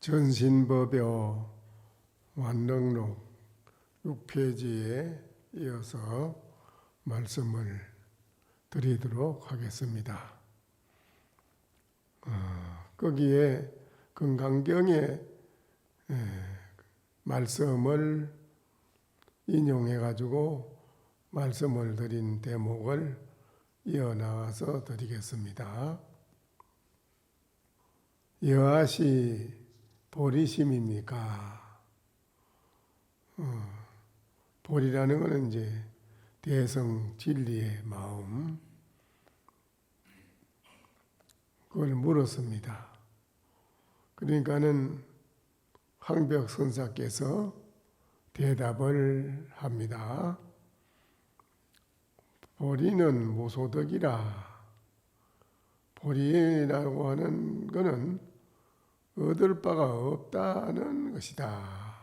전신법요 완능록 6페이지에 이어서 말씀을 드리도록 하겠습니다. 거기에 건강경의 말씀을 인용해 가지고 말씀을 드린 대목을 이어나가서 드리겠습니다. 여하시 보리심입니까? 보리라는 것은 이제 대성 진리의 마음, 그걸 물었습니다. 그러니까는 황벽 선사께서 대답을 합니다. 보리는 무소득이라. 보리라고 하는 것은 얻을 바가 없다는 것이다.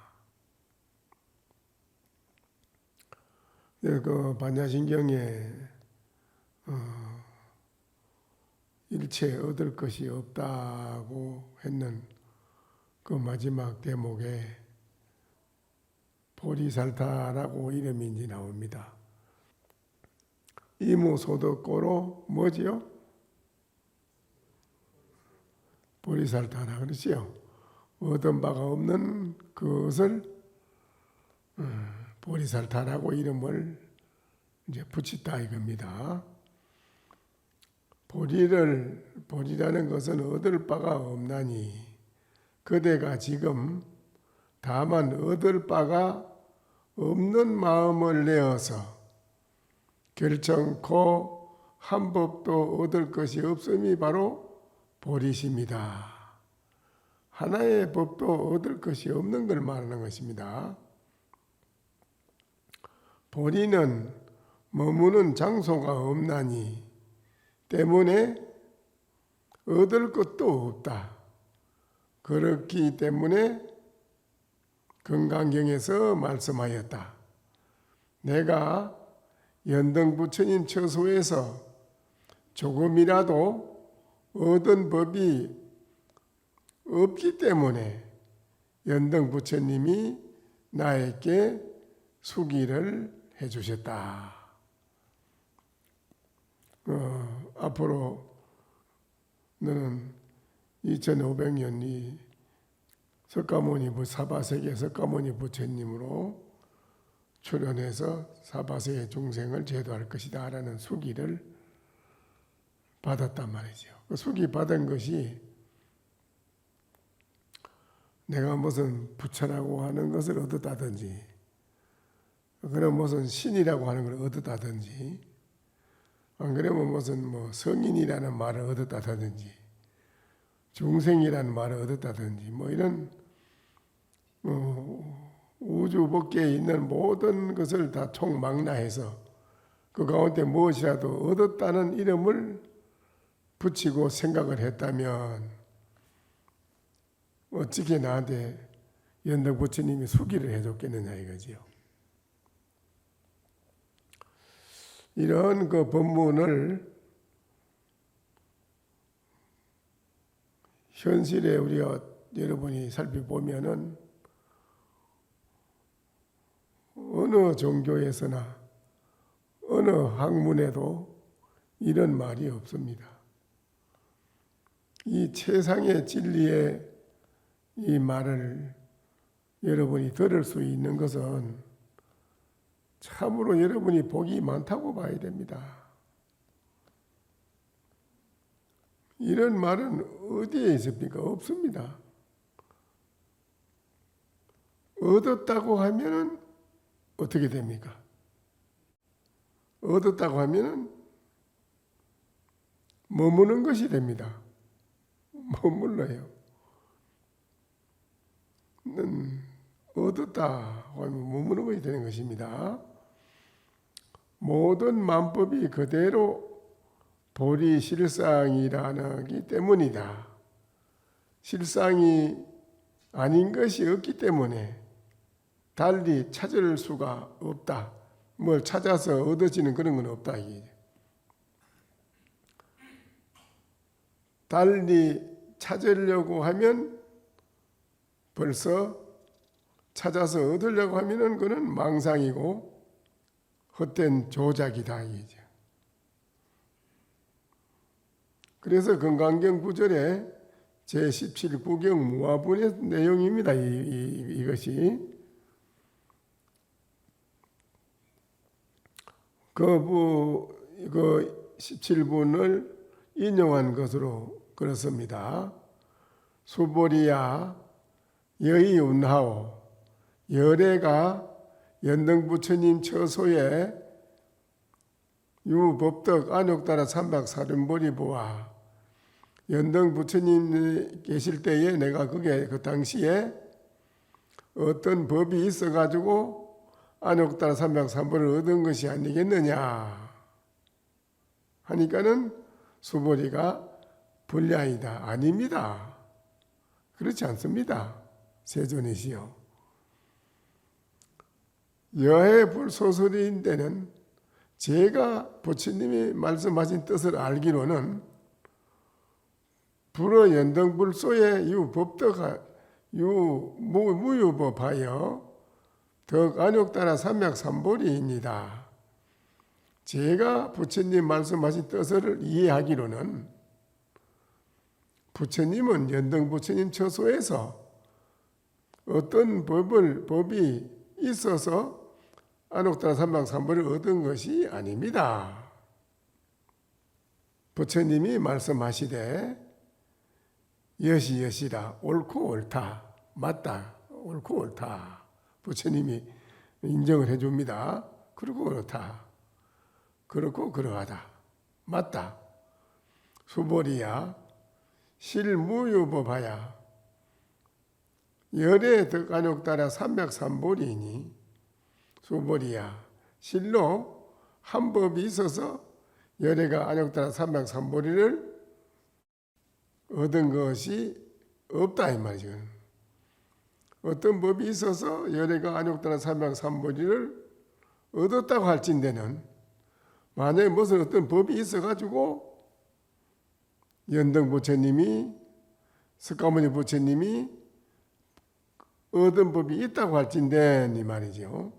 그 반야신경에 일체 얻을 것이 없다고 했는 그 마지막 대목에 보리살타라고 이름이 이제 나옵니다. 이무소득고로 뭐지요? 보리살타라 그러지요. 얻은 바가 없는 그것을 보리살타라고 이름을 이제 붙였다 이겁니다. 보리라는 것은 얻을 바가 없나니 그대가 지금 다만 얻을 바가 없는 마음을 내어서 결정코 한 법도 얻을 것이 없음이 바로 보리심이다. 하나의 법도 얻을 것이 없는 걸 말하는 것입니다. 보리는 머무는 장소가 없나니 때문에 얻을 것도 없다. 그렇기 때문에 건강경에서 말씀하였다. 내가 연등부처님 처소에서 조금이라도 얻은 법이 없기 때문에 연등부처님이 나에게 수기를 해주셨다. 앞으로 너는 2500년 이 석가모니 사바세계 석가모니 부처님으로 출연해서 사바세계 중생을 제도할 것이다 라는 수기를 받았단 말이죠. 그 수기 받은 것이 내가 무슨 부처라고 하는 것을 얻었다든지 그럼 무슨 신이라고 하는 걸 얻었다든지 안 그러면 무슨 성인이라는 말을 얻었다든지 중생이라는 말을 얻었다든지 이런 우주 법계에 있는 모든 것을 다 총망라해서 그 가운데 무엇이라도 얻었다는 이름을 붙이고 생각을 했다면 어떻게 나한테 연등부처님이 수기를 해줬겠느냐 이거지요. 이런 그 법문을 현실에 우리가 여러분이 살펴보면은 어느 종교에서나 어느 학문에도 이런 말이 없습니다. 이 최상의 진리의 이 말을 여러분이 들을 수 있는 것은 참으로 여러분이 복이 많다고 봐야 됩니다. 이런 말은 어디에 있습니까? 없습니다. 얻었다고 하면은 어떻게 됩니까? 얻었다고 하면은 머무는 것이 됩니다. 머물러요. 얻었다고 하면 머무는 것이 되는 것입니다. 모든 만법이 그대로 보리실상이라기 때문이다. 실상이 아닌 것이 없기 때문에 달리 찾을 수가 없다. 뭘 찾아서 얻어지는 그런 건 없다. 달리 찾으려고 하면 벌써 찾아서 얻으려고 하면은 그는 망상이고 헛된 조작이다 이죠. 그래서 금강경 9절에 제17구경 무화분의 내용입니다. 이것이 그 17분을 인용한 것으로 그렇습니다. 수보리야 여의운하오 열애가 연등부처님 처소에 유법덕 안욕따라 삼박사륜보리 보아 연등부처님 계실 때에 내가 그 당시에 어떤 법이 있어가지고 안욕따라 삼박삼보를 얻은 것이 아니겠느냐 하니까는 수보리가 불량이다. 아닙니다. 그렇지 않습니다. 세존이시여. 여해불소설인 데는 제가 부처님이 말씀하신 뜻을 알기로는 불어 연등불소의 유법덕 무유법하여 덕 안욕따라 삼맥삼보리입니다. 제가 부처님 말씀하신 뜻을 이해하기로는 부처님은 연등부처님 처소에서 어떤 법이 있어서 안욕따라 삼맥삼보리를 얻은 것이 아닙니다. 부처님이 말씀하시되 여시여시라 옳고 옳다 맞다 옳고 옳다 부처님이 인정을 해줍니다. 그렇고 그렇다 그렇고 그러하다 맞다 수보리야 실무유법하야 열의 덕안욕따라 삼맥삼보리니 수보리야 실로 한 법이 있어서 열애가 안욕따라 삼맥삼보리를 얻은 것이 없다 이 말이죠. 어떤 법이 있어서 열애가 안욕따라 삼맥삼보리를 얻었다고 할진대는 만약에 무슨 어떤 법이 있어가지고 연등 부처님이 석가모니 부처님이 얻은 법이 있다고 할진대 이 말이죠.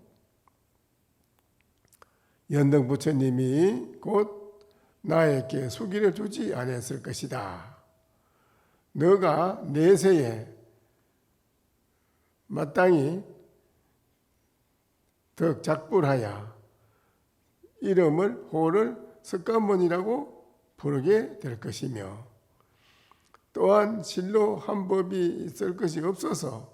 연등 부처님이 곧 나에게 수기를 주지 않았을 것이다. 너가 내세에 마땅히 덕작불하여 이름을 호를 석가모니라고 부르게 될 것이며 또한 실로 한 법이 있을 것이 없어서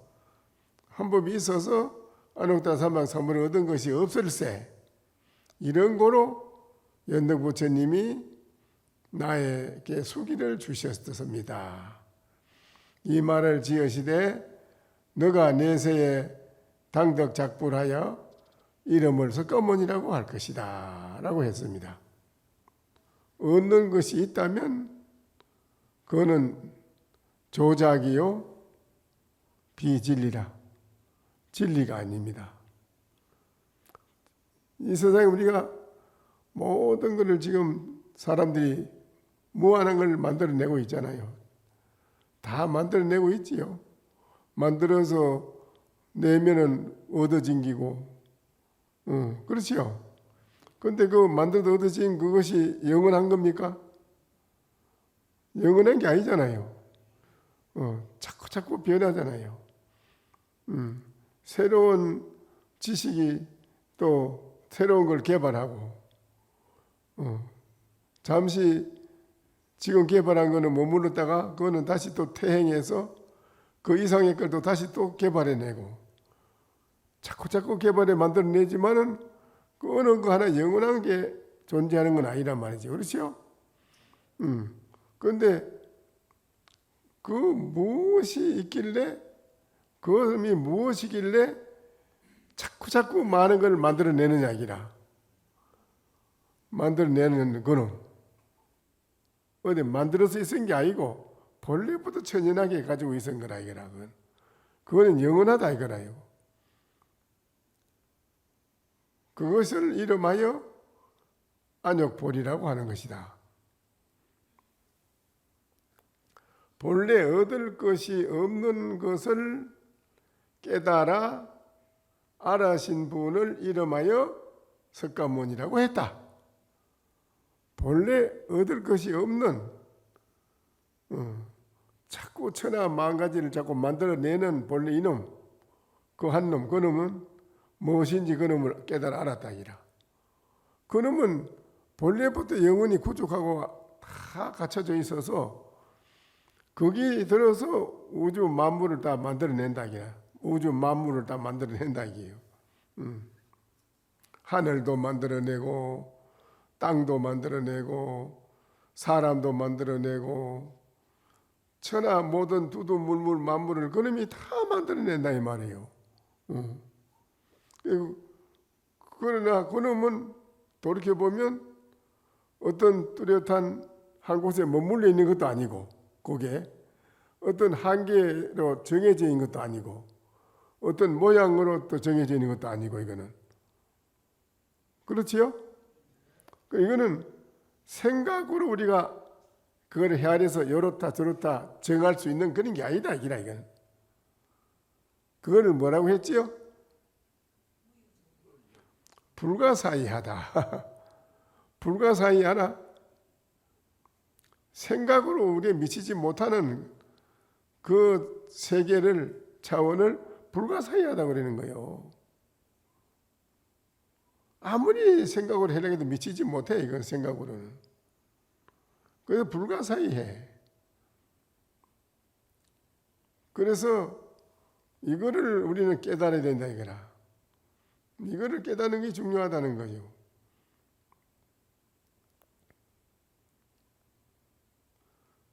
한 법이 있어서 안욕따라 삼맥삼보리를 얻은 것이 없을세 이런 거로 연등 부처님이 나에게 수기를 주셨습니다. 이 말을 지으시되 너가 내세에 당덕작불하여 이름을 석가모니라고 할 것이다 라고 했습니다. 얻는 것이 있다면 그거는 조작이요 비진리라 진리가 아닙니다. 이 세상에 우리가 모든 것을 지금 사람들이 무한한 걸 만들어내고 있잖아요. 다 만들어내고 있지요. 만들어서 내면은 얻어진기고 그렇지요. 그런데 그 만들어서 얻어진 그것이 영원한 겁니까? 영원한 게 아니잖아요. 자꾸 변하잖아요. 새로운 지식이 또 새로운 걸 개발하고 잠시 지금 개발한 거는 머물렀다가 그거는 다시 또 퇴행해서 그 이상의 걸 또 다시 또 개발해내고 자꾸 개발해 만들어내지만은 그 어느 거 하나 영원한 게 존재하는 건 아니란 말이죠. 그렇죠? 그런데 그 무엇이 있길래 그것이 무엇이길래 자꾸 많은 걸 만들어내느냐 이기라. 만들어내는 거는 어디 만들어서 있은 게 아니고 본래부터 천연하게 가지고 있은 거라 이거라. 그거는 영원하다 이거라요. 그것을 이름하여 안욕보리라고 하는 것이다. 본래 얻을 것이 없는 것을 깨달아 알아신 분을 이름하여 석가모니라고 했다. 본래 얻을 것이 없는 자꾸 천하 만가지를 자꾸 만들어내는 본래 이놈, 그 한 놈, 그 놈은 무엇인지 그 놈을 깨달아 알았다니라. 그 놈은 본래부터 영원히 구족하고 다 갖춰져 있어서 거기 들어서 우주 만물을 다 만들어낸다기야. 우주 만물을 다 만들어낸다기요. 하늘도 만들어내고 땅도 만들어내고 사람도 만들어내고 천하 모든 두두물물 만물을 그놈이 다 만들어낸다 이 말이에요. 그러나 그놈은 돌이켜보면 어떤 뚜렷한 한 곳에 머물러 있는 것도 아니고 그게 어떤 한계로 정해져 있는 것도 아니고 어떤 모양으로 또 정해져 있는 것도 아니고 이거는 그렇지요? 이거는 생각으로 우리가 그걸 헤아려서 이렇다 저렇다 정할 수 있는 그런 게 아니다 이거는. 그거를 뭐라고 했지요? 불가사의하다. 불가사의하나 생각으로 우리에 미치지 못하는 그 세계를 차원을 불가사의하다고 그러는 거예요. 아무리 생각으로 하려고 해도 미치지 못해 이건 생각으로는. 그래서 불가사의해. 그래서 이거를 우리는 깨달아야 된다 이거라. 이거를 깨닫는 게 중요하다는 거죠.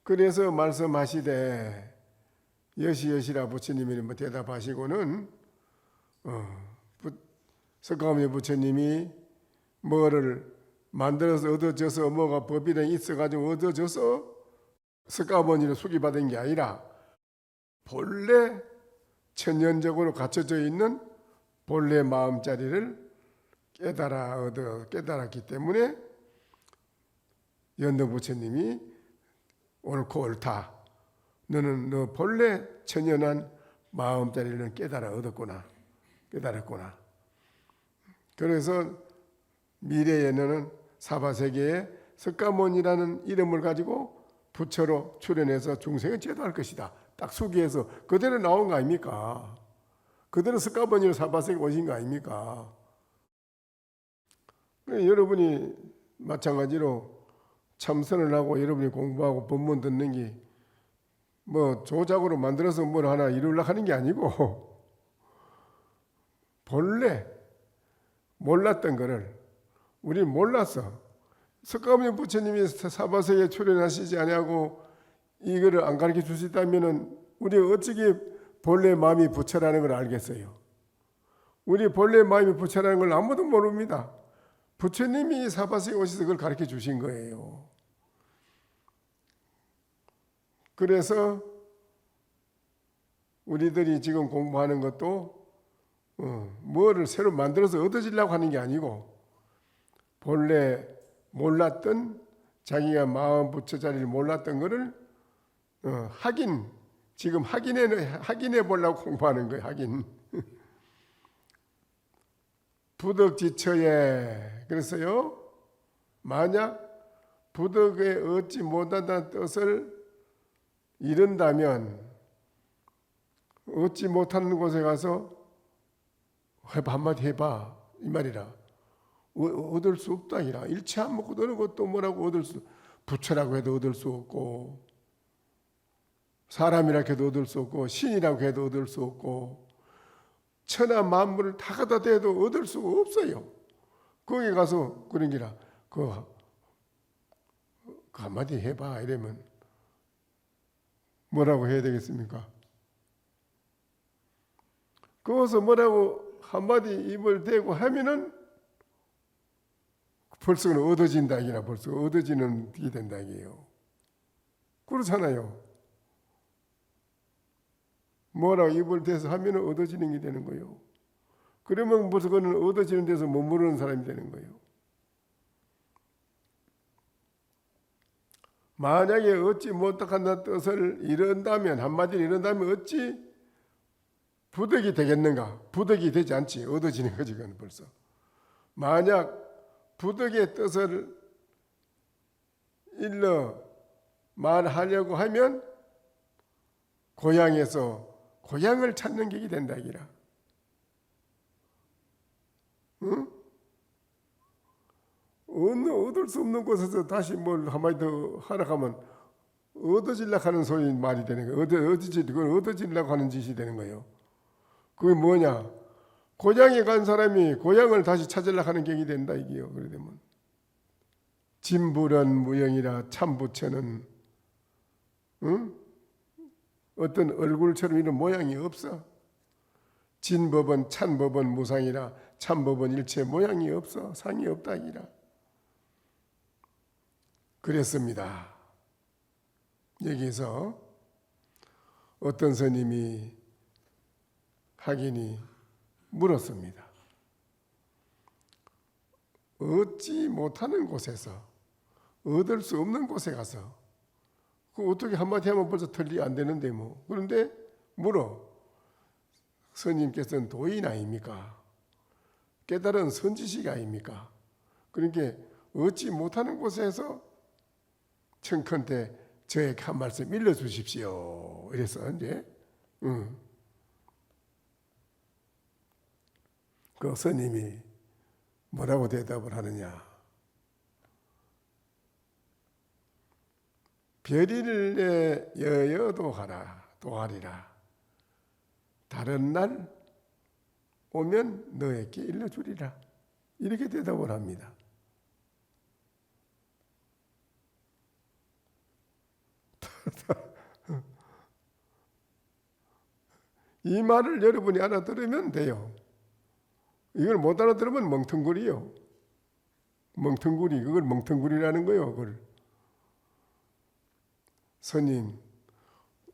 그래서 말씀하시되 여시여시라 부처님이 뭐 대답하시고는 석가모니 부처님이 뭐를 만들어서 얻어져서 뭐가 법이랑 있어가지고 얻어져서 석가모니를 수기받은 게 아니라 본래 천연적으로 갖춰져 있는 본래 마음자리를 깨달았기 때문에 연등 부처님이 옳고 옳다. 너는 너 본래 천연한 마음자리를 깨달았구나. 그래서 미래에 너는 사바세계에 석가모니라는 이름을 가지고 부처로 출현해서 중생을 제도할 것이다. 딱 수기해서 그대로 나온 거 아닙니까? 그대로 석가모니로 사바세계 오신 거 아닙니까? 여러분이 마찬가지로 참선을 하고 여러분이 공부하고 법문 듣는 게 뭐 조작으로 만들어서 뭘 하나 이루려고 하는 게 아니고 본래 몰랐던 거를 우리 몰랐어. 석가모니 부처님이 사바세계에 출연하시지 아니하고 이거를 안 가르쳐 주셨다면은 우리 어찌게 본래 마음이 부처라는 걸 알겠어요? 우리 본래 마음이 부처라는 걸 아무도 모릅니다. 부처님이 사바세계에 오셔서 그걸 가르쳐 주신 거예요. 그래서 우리들이 지금 공부하는 것도 뭐를 새로 만들어서 얻어지려고 하는 게 아니고 본래 몰랐던 자기가 마음 부처 자리를 몰랐던 거를 지금 확인해 보려고 공부하는 거예요. 확인. 부덕지처에 그래서요. 만약 부덕에 얻지 못한다는 뜻을 이른다면 얻지 못하는 곳에 가서 한마디 해봐 이 말이라. 얻을 수 없다 이라. 일체 안 먹고 어느 것도 뭐라고 얻을 수 부처라고 해도 얻을 수 없고 사람이라고 해도 얻을 수 없고 신이라고 해도 얻을 수 없고 천하 만물을 다 갖다 대도 얻을 수가 없어요. 거기 가서 그런 기라 그 한마디 해봐 이러면 뭐라고 해야 되겠습니까? 거기서 뭐라고 한마디 입을 대고 하면은 벌써 얻어진다 이라 벌써 얻어지는 게 된다 이게요. 그렇잖아요. 뭐라고 입을 대서 하면은 얻어지는 게 되는 거예요. 그러면 벌써 그는 얻어지는 데서 머무르는 사람이 되는 거예요. 만약에 얻지 못한다는 뜻을 이른다면 한마디로 이른다면 어찌 부득이 되겠는가? 부득이 되지 않지. 얻어지는 거지 그건 벌써. 만약 부득의 뜻을 일러 말하려고 하면 고향에서 고향을 찾는 격이 된다 이라. 응? 얻을 수 없는 곳에서 다시 뭘 한마디 더 하라 하면 얻어지려고 하는 소리 말이 되는 거예요. 그건 얻어지려고 하는 짓이 되는 거예요. 그게 뭐냐? 고향에 간 사람이 고향을 다시 찾으려고 하는 격이 된다 이게요. 그래 되면 진불은 무영이라 참부처는 어떤 얼굴처럼 이런 모양이 없어. 진법은 찬법은 무상이라 참법은 일체 모양이 없어. 상이 없다 이라. 그랬습니다. 여기서 어떤 스님이 하긴이 물었습니다. 얻지 못하는 곳에서 얻을 수 없는 곳에 가서 그 어떻게 한마디 하면 벌써 틀리 안 되는데 뭐. 그런데 물어. 스님께서는 도인 아닙니까? 깨달은 선지식 아닙니까? 그러니까 얻지 못하는 곳에서 청컨대 저에게 한 말씀 일러주십시오. 이래서 이제 그 스님이 뭐라고 대답을 하느냐? 별일에 여여도 도하리라. 다른 날 오면 너에게 일러주리라. 이렇게 대답을 합니다. 이 말을 여러분이 알아들으면 돼요. 이걸 못 알아들으면 멍텅구리요. 멍텅구리, 그걸 멍텅구리라는 거예요. 그걸. 스님,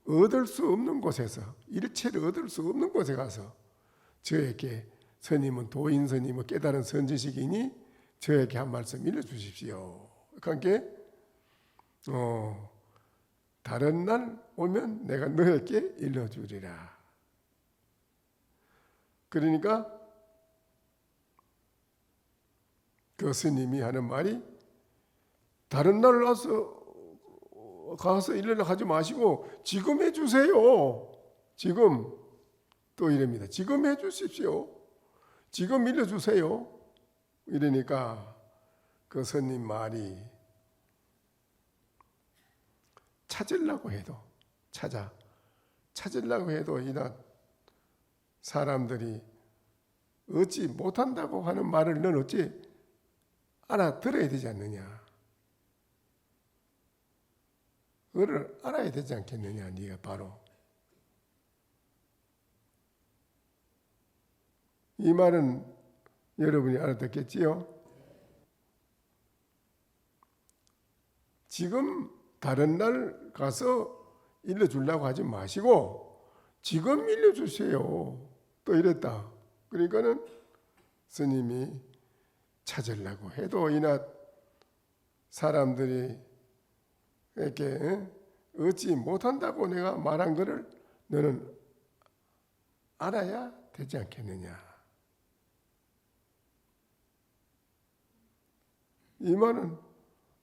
얻을 수 없는 곳에서, 일체를 얻을 수 없는 곳에 가서 저에게 스님은 도인 스님은 깨달은 선지식이니 저에게 한 말씀 일러주십시오. 그러니까 다른 날 오면 내가 너에게 일러주리라. 그러니까 그 스님이 하는 말이 다른 날 가서 일러라 하지 마시고 지금 해주세요. 지금 또 이럽니다. 지금 해주십시오. 지금 일러주세요. 이러니까 그 스님 말이 찾으려고 해도 찾으려고 해도 이나 사람들이 얻지 못한다고 하는 말을 넌 어찌 알아들어야 되지 않느냐. 그거를 알아야 되지 않겠느냐. 네가 바로 이 말은 여러분이 알아듣겠지요? 지금 다른 날 가서 일러주려고 하지 마시고 지금 일러주세요. 또 이랬다. 그러니까는 스님이 찾으려고 해도 이나 사람들이 이렇게 얻지 못한다고 내가 말한 것을 너는 알아야 되지 않겠느냐. 이 말은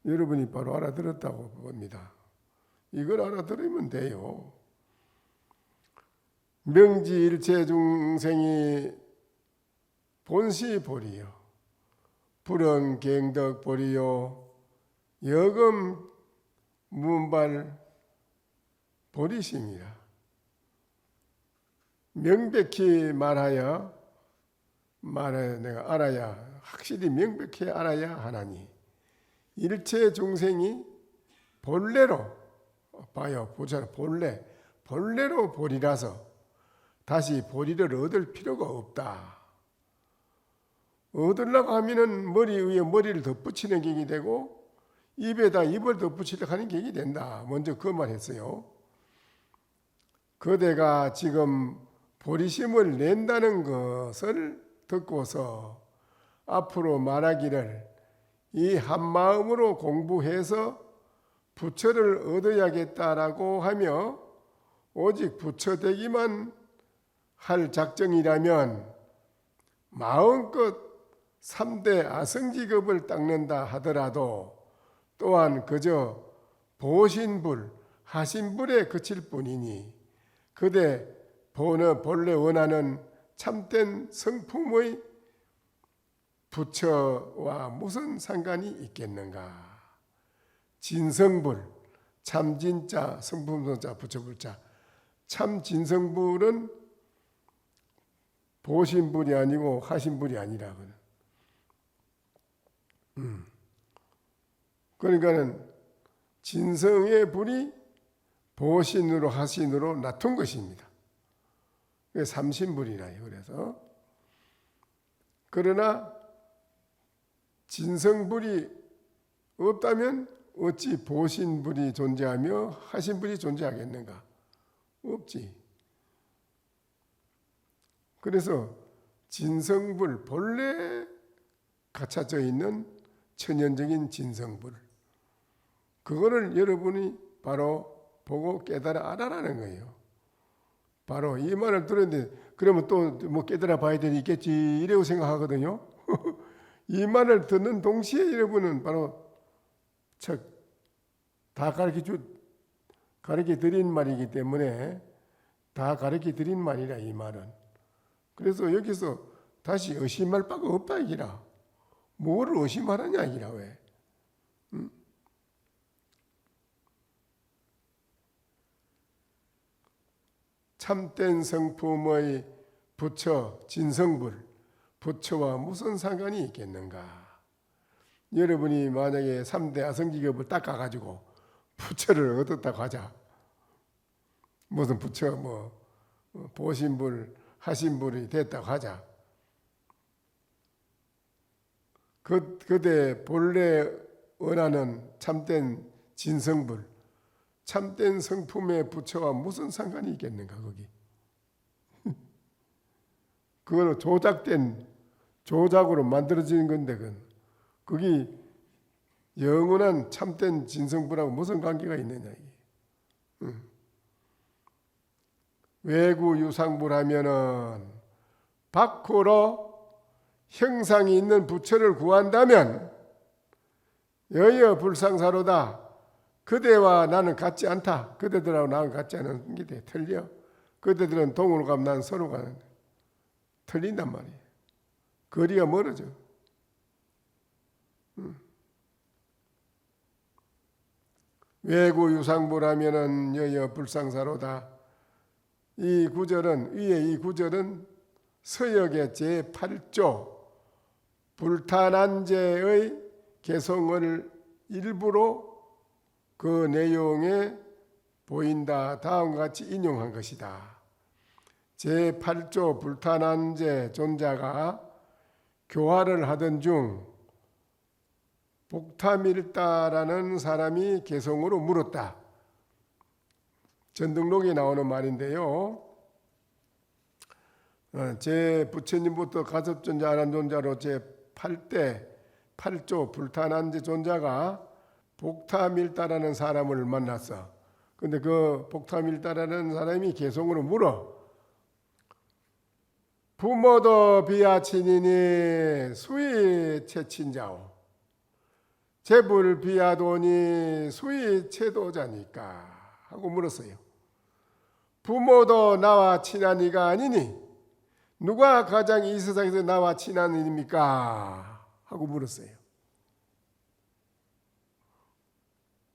여러분이 바로 알아들었다고 봅니다. 이걸 알아들으면 돼요. 명지일체 중생이 본시보리요 불언갱덕보리요 여금 문발 보리심이라. 명백히 말하여 내가 알아야 확실히 명백히 알아야 하나니 일체 중생이 본래로 봐요. 보잖아. 본래로 보리라서 다시 보리를 얻을 필요가 없다. 얻으려고 하면은 머리 위에 머리를 덧붙이는 격이 되고 입에다 입을 덧붙이려고 하는 격이 된다. 먼저 그 말 했어요. 그대가 지금 보리심을 낸다는 것을 듣고서 앞으로 말하기를 이 한마음으로 공부해서 부처를 얻어야겠다라고 하며 오직 부처되기만 할 작정이라면 마음껏 3대 아성직업을 닦는다 하더라도 또한 그저 보신불, 하신불에 그칠 뿐이니 그대 본래 원하는 참된 성품의 부처와 무슨 상관이 있겠는가. 진성불, 참진자, 성품성자, 부처불자. 참진성불은 보신불이 아니고 하신불이 아니라 그러니까는 진성의 불이 보신으로 하신으로 나툰 것입니다. 그게 삼신불이라요. 그래서 그러나 진성불이 없다면 어찌 보신불이 존재하며 하신불이 존재하겠는가? 없지. 그래서 진성불, 본래 갖춰져 있는 천연적인 진성불, 그거를 여러분이 바로 보고 깨달아 알아라는 거예요. 바로 이 말을 들었는데 그러면 또 뭐 깨달아 봐야 되니 있겠지 이래고 생각하거든요. 이 말을 듣는 동시에 여러분은 바로 다 가르쳐 드린 말이기 때문에 다 가르쳐 드린 말이라 이 말은. 그래서 여기서 다시 의심할 바가 없다 이기라. 뭐를 의심하느냐 이기라. 왜? 참된 성품의 부처, 진성불, 부처와 무슨 상관이 있겠는가? 여러분이 만약에 3대 아성직업을 닦아가지고 부처를 얻었다고 하자. 무슨 부처, 보신불, 하신불이 됐다고 하자. 그대 본래 원하는 참된 진성불, 참된 성품의 부처와 무슨 상관이 있겠는가 거기. 그거는 조작으로 만들어지는 건데 거기 영원한 참된 진성불하고 무슨 관계가 있느냐 이게. 외구 유상불 하면은 밖으로 형상이 있는 부처를 구한다면 여여 불상사로다. 그대와 나는 같지 않다. 그대들하고 나는 같지 않은 게 돼. 틀려. 그대들은 동으로 가면 난 서로 가는. 틀린단 말이에요. 거리가 멀어져. 외구 유상불하면은 여여 불상사로다. 이 구절은 위에 이 구절은 서역의 제8조 불탄한제의 개성을 일부러 그 내용에 보인다. 다음과 같이 인용한 것이다. 제8조 불탄한제 존자가 교화를 하던 중 복타밀다라는 사람이 개성으로 물었다. 전등록에 나오는 말인데요. 제 부처님부터 가섭존자 아난존자로 제8대 8조 불탄한제 존자가 복타밀다라는 사람을 만났어. 근데 그 복타밀다라는 사람이 개성으로 물어. 부모도 비아친이니 수이 채친자오. 재불 비아도니 수이 채도자니까 하고 물었어요. 부모도 나와 친한 이가 아니니 누가 가장 이 세상에서 나와 친한 이입니까? 하고 물었어요.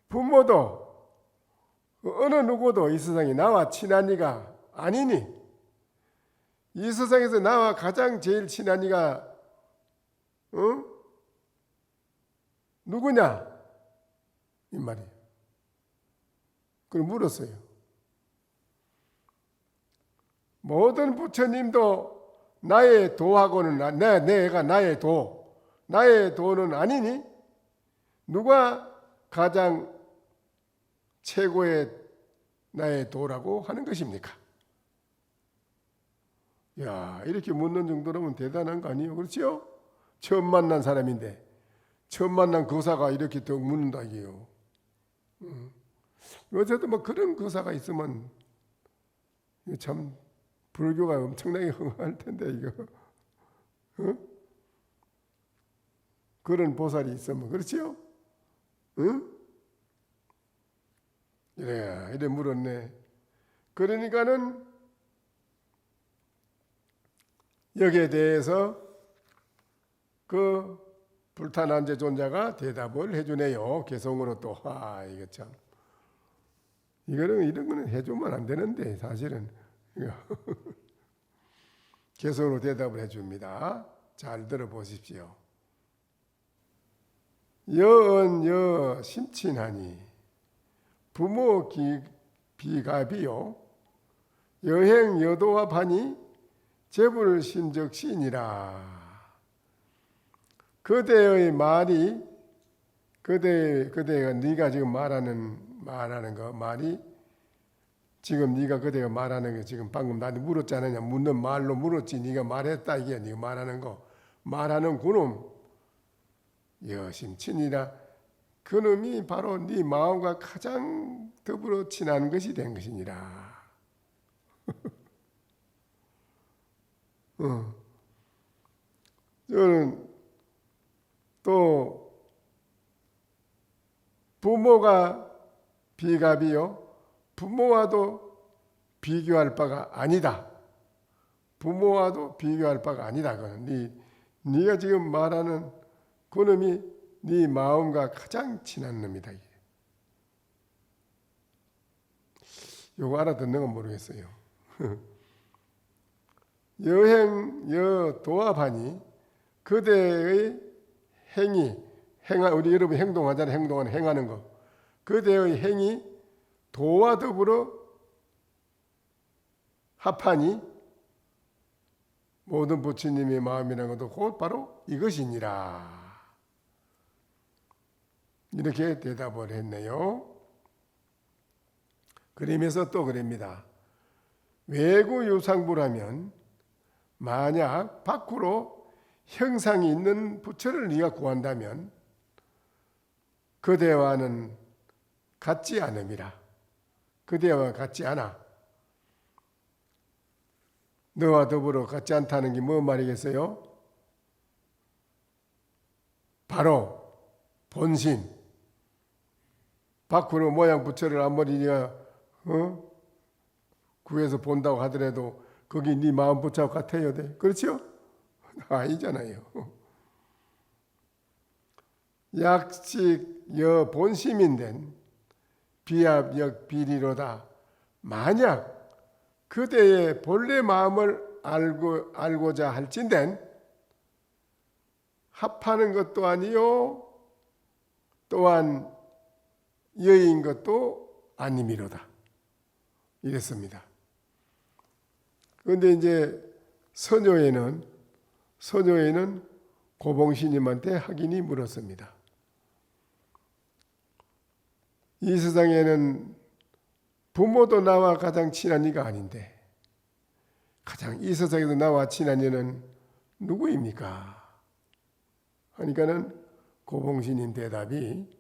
부모도 어느 누구도 이 세상에 나와 친한 이가 아니니 이 세상에서 나와 가장 제일 친한 이가 누구냐? 이 말이에요. 그걸 물었어요. 모든 부처님도 나의 도하고는 내가 나의 도는 아니니 누가 가장 최고의 나의 도라고 하는 것입니까? 야, 이렇게 묻는 정도라면 대단한 거 아니에요? 그렇죠? 처음 만난 사람인데 처음 만난 거사가 이렇게 더 묻는다 이게요. 어쨌든 그런 거사가 있으면 참 불교가 엄청나게 흥할 텐데 이거. 어? 그런 보살이 있으면 그렇지요? 응? 이래 물었네. 그러니까는 여기에 대해서 그 불탄한제 존자가 대답을 해주네요. 개성으로 또. 이거 참. 이런 거는 해주면 안 되는데 사실은. 개성으로 대답을 해줍니다. 잘 들어보십시오. 여언여 심친하니 부모 비갑이요 여행 여도와 반이 재불 심적시니라. 그대의 말이 그대가 네가 지금 말하는 거 말이 지금 네가 그대가 말하는 거 지금 방금 나한테 물었지 않느냐. 묻는 말로 물었지. 네가 말했다 이게 네가 말하는 거. 말하는 그놈 여심친이라. 그놈이 바로 네 마음과 가장 더불어 친한 것이 된 것이니라. 저는 또 부모가 비갑이요 부모와도 비교할 바가 아니다. 부모와도 비교할 바가 아니다. 그는 네가 지금 말하는 그놈이 네 마음과 가장 친한 놈이다. 요거 알아듣는 건 모르겠어요. 여행 여도합하니 그대의 우리 여러분 행동하잖아요. 행하는 거. 그대의 행이 도와 더불어 합하니 모든 부처님의 마음이라는 것도 곧 바로 이것이니라. 이렇게 대답을 했네요. 그러면서 또 그럽니다. 외구 유상부라면 만약 밖으로 형상이 있는 부처를 네가 구한다면 그대와는 같지 않음이라. 그대와 같지 않아. 너와 더불어 같지 않다는 게 뭔 말이겠어요? 바로 본심. 밖으로 모양 부처를 아무리 네가 구해서 본다고 하더라도 거기 네 마음 부처하고 같아야 돼. 그렇죠? 아니잖아요. 약식 여 본심인된 비합역 비리로다. 만약 그대의 본래 마음을 알고자 할진된 합하는 것도 아니요 또한 여인 것도 아님이로다. 이랬습니다. 그런데 이제 서녀에는 고봉스님한테 확인이 물었습니다. 이 세상에는 부모도 나와 가장 친한 이가 아닌데 가장 이 세상에서 나와 친한 이는 누구입니까? 하니까는 고봉스님 대답이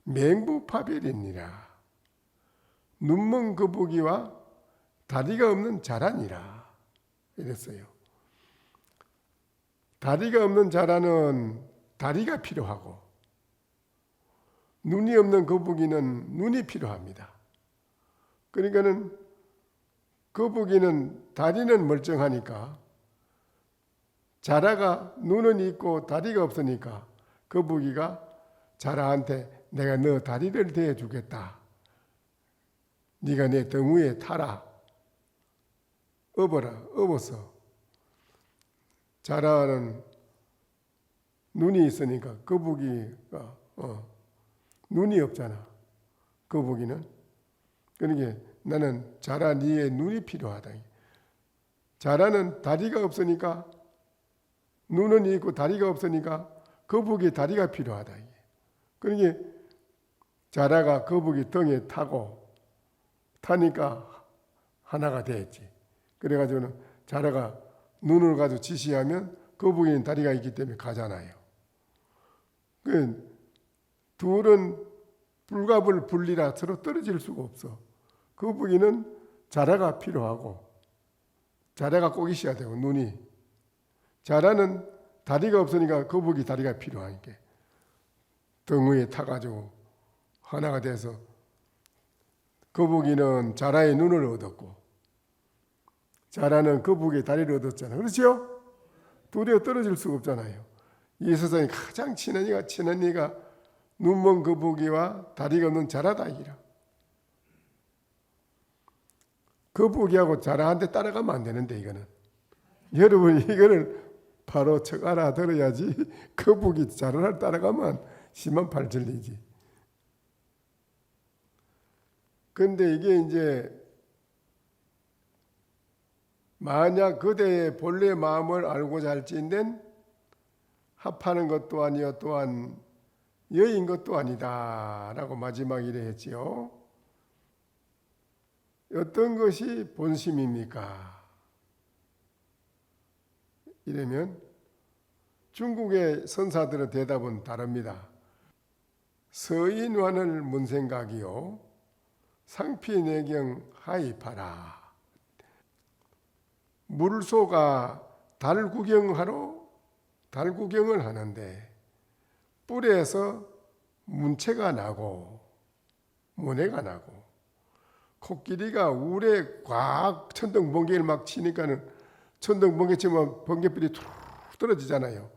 맹부파별이니라. 눈먼 거북이와 다리가 없는 자라니라. 이랬어요. 다리가 없는 자라는 다리가 필요하고 눈이 없는 거북이는 눈이 필요합니다. 그러니까는 거북이는 다리는 멀쩡하니까 자라가 눈은 있고 다리가 없으니까 거북이가 자라한테 내가 너 다리를 대주겠다. 네가 내 등 위에 타라. 업어서. 자라는 눈이 있으니까 거북이가 눈이 없잖아. 거북이는. 그러니까 나는 자라 네의 눈이 필요하다. 자라는 다리가 없으니까 눈은 있고 다리가 없으니까 거북이 다리가 필요하다. 그러니까 자라가 거북이 등에 타니까 하나가 됐지. 그래가지고는 자라가 눈을 가지고 지시하면 거북이는 다리가 있기 때문에 가잖아요. 그 둘은 불갑을 분리라 서로 떨어질 수가 없어. 거북이는 자라가 필요하고, 자라가 꼭 있어야 되고, 눈이. 자라는 다리가 없으니까 거북이 다리가 필요하니까 등 위에 타가지고 하나가 돼서 거북이는 자라의 눈을 얻었고 자라는 거북이의 다리를 얻었잖아요. 그렇죠? 둘이 떨어질 수가 없잖아요. 이 세상에 가장 친한 이가 눈먼 거북이와 다리가 없는 자라다이라. 거북이하고 자라한테 따라가면 안 되는데 이거는. 여러분이 이거를 바로 척 알아들어야지 거북이 자라를 따라가면 심한 팔절리지. 근데 이게 이제 만약 그대의 본래 마음을 알고자 할지인된 합하는 것도 아니요 또한 여인 것도 아니다 라고 마지막 이래 했지요. 어떤 것이 본심입니까? 이러면 중국의 선사들의 대답은 다릅니다. 서인환을 문생각이요 상피내경 하이파라. 물소가 달 구경을 하는데 뿔에서 문체가 나고 문해가 나고 코끼리가 울에 꽉 천둥번개를 막 치니까는 천둥번개 치면 번개불이 툭 떨어지잖아요.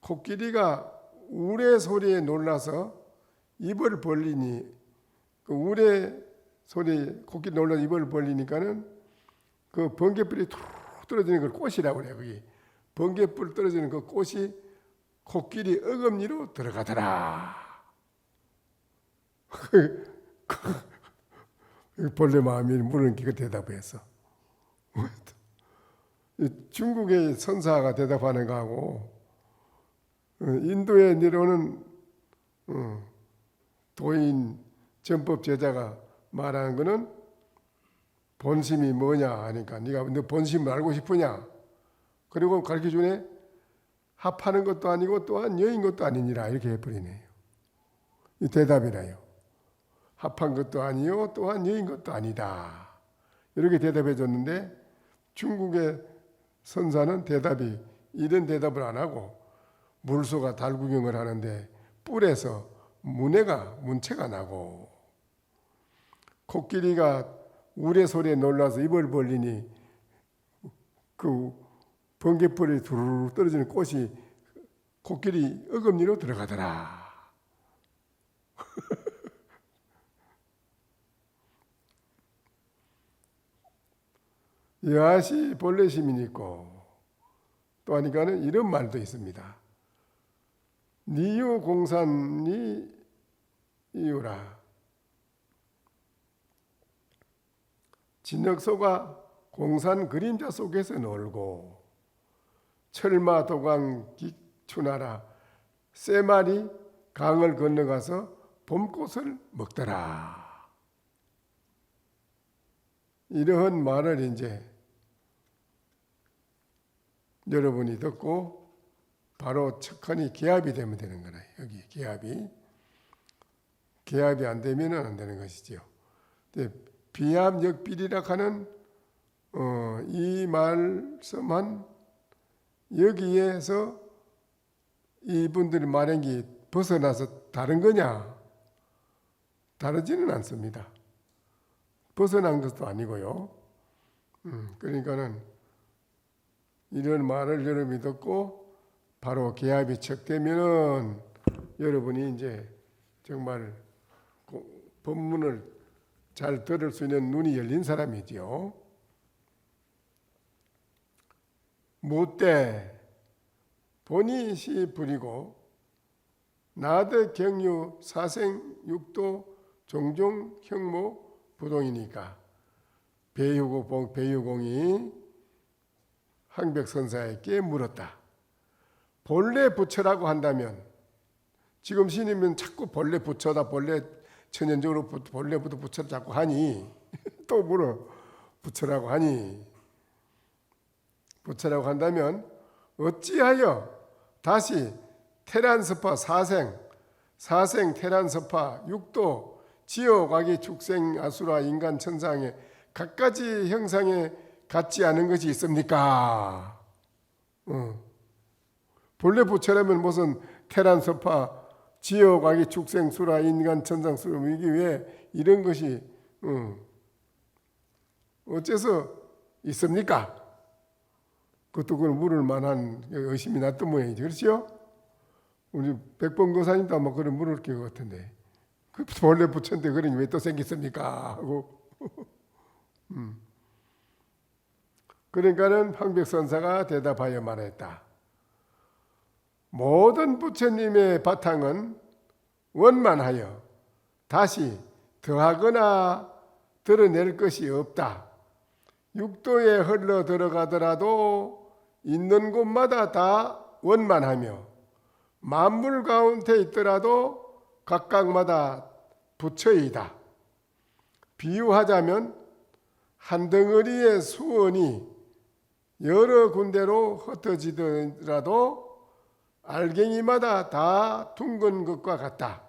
코끼리가 울의 소리에 놀라서 입을 벌리니 그 울의 소리 코끼리 놀라서 입을 벌리니까는 그 번개불이 툭 떨어지는 걸 꽃이라고 그래요. 거기 번개불 떨어지는 그 꽃이 코끼리 어금니로 들어가더라. 벌레 마음이 물은 그 대답했어. 중국의 선사가 대답하는 거하고 인도에 내려오는 도인 전법 제자가 말하는 거는 본심이 뭐냐 하니까 네가 너 본심을 알고 싶으냐? 그리고 가르쳐주네. 합하는 것도 아니고 또한 여인 것도 아니니라 이렇게 해버리네요. 이 대답이라요. 합한 것도 아니요 또한 여인 것도 아니다. 이렇게 대답해 줬는데 중국의 선사는 이런 대답을 안 하고 물소가 달 구경을 하는데 뿔에서 문체가 나고 코끼리가 울의 소리에 놀라서 입을 벌리니 그 번개불이 두루룩 떨어지는 꽃이 코끼리 어금니로 들어가더라. 여하시 본래심이 있고 또 하니까는 이런 말도 있습니다. 니유 공산이 이유라. 진역소가 공산 그림자 속에서 놀고 철마 도강 기춘하라. 쇠말이 강을 건너가서 봄꽃을 먹더라. 이러한 말을 이제 여러분이 듣고 바로 척하니 기합이 되면 되는 거라. 여기 기합이 안 되면 안 되는 것이지요. 비합역비리라 하는 이 말씀한 여기에서 이분들이 말한 게 벗어나서 다른 거냐? 다르지는 않습니다. 벗어난 것도 아니고요. 그러니까는 이런 말을 여러분이 듣고 바로 기합이 척되면은 여러분이 이제 정말 법문을 잘 들을 수 있는 눈이 열린 사람이지요. 무때 본이시 부리고 나드 경유 사생 육도 종종 형모 부동이니까 배유공이 항백선사에게 물었다. 본래 부처라고 한다면 지금 스님은 자꾸 본래 부처다 본래 천연적으로 본래부터 부처를 자꾸 하니 또 물어 부처라고 하니 부처라고 한다면 어찌하여 다시 테란스파 사생 테란스파 육도 지옥, 악의, 축생, 아수라, 인간, 천상에 갖가지 형상에 갖지 않은 것이 있습니까? 본래 부처라면 무슨 테란, 서파, 지옥, 악의, 축생, 수라, 인간, 천상, 수라, 이게 왜 이런 것이 어째서 있습니까? 그것도 그걸 물을 만한 의심이 났던 모양이죠. 그렇죠? 우리 백범도사님도 아마 그걸 물을 것 같은데, 그 본래 부처인데 그러니 왜 또 생겼습니까? 하고. 그러니까는 황백선사가 대답하여 말했다. 모든 부처님의 바탕은 원만하여 다시 더하거나 드러낼 것이 없다. 육도에 흘러 들어가더라도 있는 곳마다 다 원만하며 만물 가운데 있더라도 각각마다 부처이다. 비유하자면 한 덩어리의 수원이 여러 군데로 흩어지더라도 알갱이마다 다 둥근 것과 같다.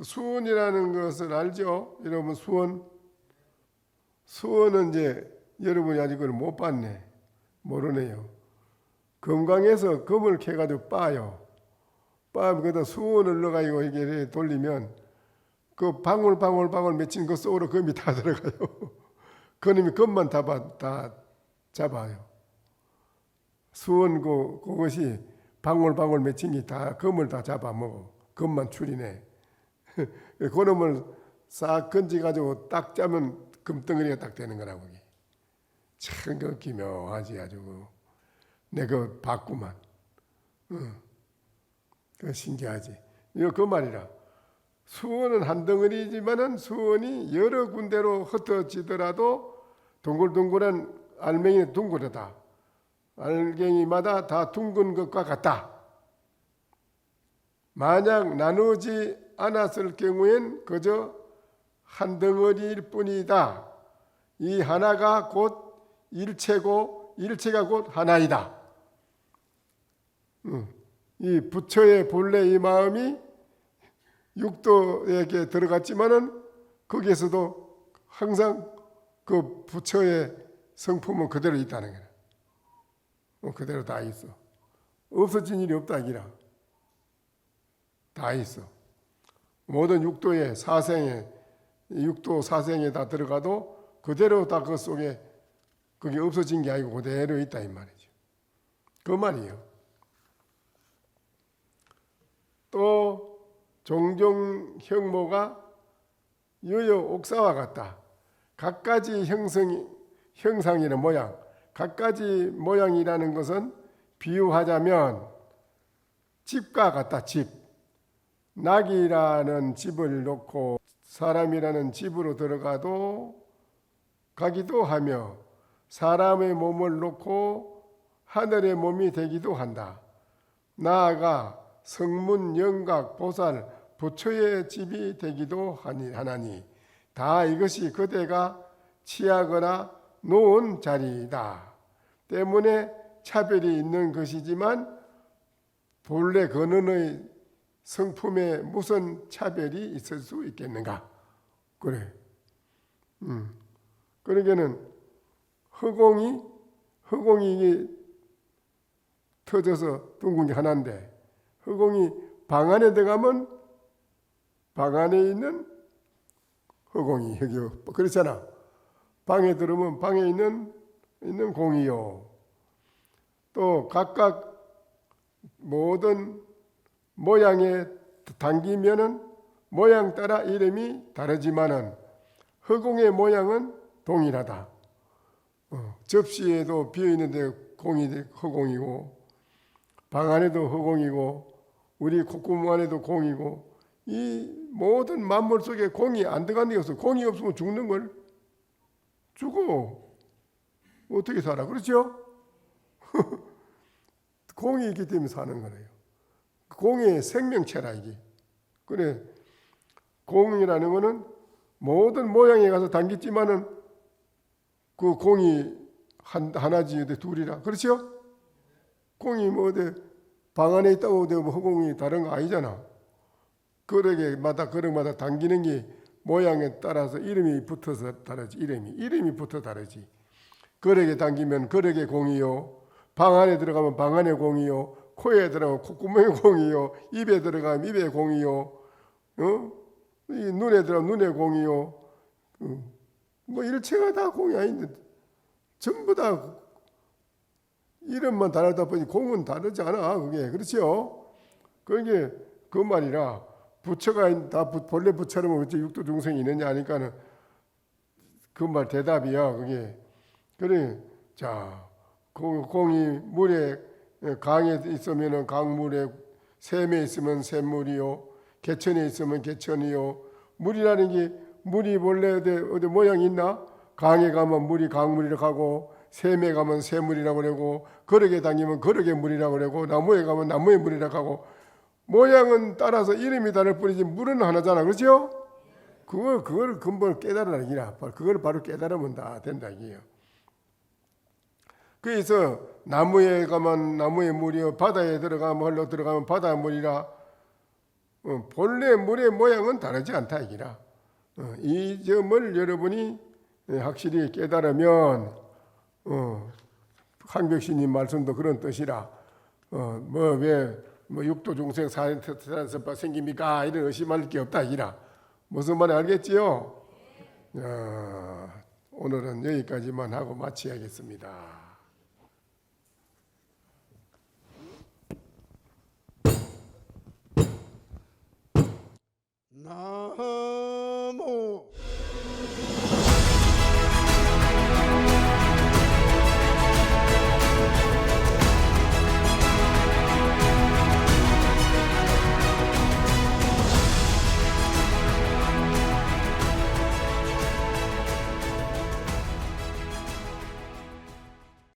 수원이라는 것을 알죠? 여러분 수원은 이제 여러분이 아직 그걸 못 봤네. 모르네요. 금강에서 금을 캐가지고 빻아요. 빻으면 거기다 수원을 넣어가지고 이렇게 돌리면 그 방울 맺힌 그 속으로 금이 다 들어가요. 그놈이 금만 다 잡아요. 수원 그것이 방울 맺힌 게 다 금을 다 잡아먹어. 금만 추리네. 그놈을 싹 건져가지고 딱 짜면 금덩어리가 딱 되는 거라고. 참 그 기묘하지 아주. 내가 봤구만. 그 신기하지. 이거 그 말이라. 수원은 한 덩어리지만은 수원이 여러 군데로 흩어지더라도 동글동글한 알맹이는 둥그러다. 알갱이마다 다 둥근 것과 같다. 만약 나누지 않았을 경우엔 그저 한 덩어리일 뿐이다. 이 하나가 곧 일체고 일체가 곧 하나이다. 이 부처의 본래 이 마음이 육도에게 들어갔지만은 거기에서도 항상 그 부처의 성품은 그대로 있다는 거야. 그대로 다 있어. 없어진 일이 없다 이기라. 다 있어. 모든 육도의 사생에 육도 사생에 다 들어가도 그대로 다 그 속에 그게 없어진 게 아니고 그대로 있다 이 말이죠. 그 말이에요. 또 종종 형모가 유효 옥사와 같다. 각가지 형상이라는 모양, 각가지 모양이라는 것은 비유하자면 집과 같다. 집. 낙이라는 집을 놓고 사람이라는 집으로 들어가도 가기도 하며 사람의 몸을 놓고 하늘의 몸이 되기도 한다. 나아가 성문, 영각, 보살, 부처의 집이 되기도 하나니 다 이것이 그대가 취하거나 놓은 자리이다. 때문에 차별이 있는 것이지만 본래 근원의 성품에 무슨 차별이 있을 수 있겠는가? 그래. 그러게는 허공이 터져서 둥근 게 하나인데 허공이 방 안에 들어가면 방 안에 있는 허공이 여기 그렇잖아. 방에 들어오면 방에 있는 공이요. 또 각각 모든 모양에 당기면은 모양 따라 이름이 다르지만은 허공의 모양은 동일하다. 접시에도 비어 있는데 공이 허공이고 방 안에도 허공이고 우리 콧구멍 안에도 공이고 이 모든 만물 속에 공이 안 들어간 데 없어. 공이 없으면 죽는 걸. 죽어. 어떻게 살아? 그렇죠? 공이 있기 때문에 사는 거예요. 공의 생명체라 이게. 그래. 공이라는 거는 모든 모양에 가서 담겼지만은 그 공이 하나지 둘이라. 그렇죠? 공이 뭐 어디 방 안에 있다고 뭐 허공이 다른 거 아니잖아. 그릇마다 당기는 게 모양에 따라서 이름이 붙어서 다르지. 이름이 붙어 다르지. 그릇에 당기면 그릇의 공이요, 방 안에 들어가면 방 안의 공이요, 코에 들어가면 콧구멍의 공이요, 입에 들어가면 입의 공이요, 이 눈에 들어가면 눈의 공이요. 뭐 일체가 다 공이 아닌데 전부 다 이름만 다르다 보니 공은 다르지 않아. 그게 그렇죠? 그게 그 말이라 부처가 다 본래 부처라면 어째 육도 중생이 있느냐 하니까는 그 말 대답이야. 그게 그래. 자, 공이 물에 강에 있으면은 강물에, 샘에 있으면 샘물이요, 개천에 있으면 개천이요. 물이라는 게 물이 원래 어디 모양이 있나? 강에 가면 물이 강물이라고 하고, 샘에 가면 샘물이라고 그러고, 거르게 다니면 거르게 물이라고 그러고, 나무에 가면 나무의 물이라고 하고, 모양은 따라서 이름이 다를 뿐이지 물은 하나잖아. 그렇죠? 그걸 근본 깨달으라 이기라. 그걸 바로 깨달으면 다 된다 이게요. 그래서 나무에 가면 나무의 물이요, 바다에 들어가면 헐로 들어가면 바다의 물이라. 본래 물의 모양은 다르지 않다 이기라. 이 점을 여러분이 확실히 깨달으면 한벽신님 말씀도 그런 뜻이라. 왜 육도 중생 사연서 생깁니까? 이런 의심할 게 없다 이기라. 무슨 말인지 알겠지요? 오늘은 여기까지만 하고 마치야겠습니다.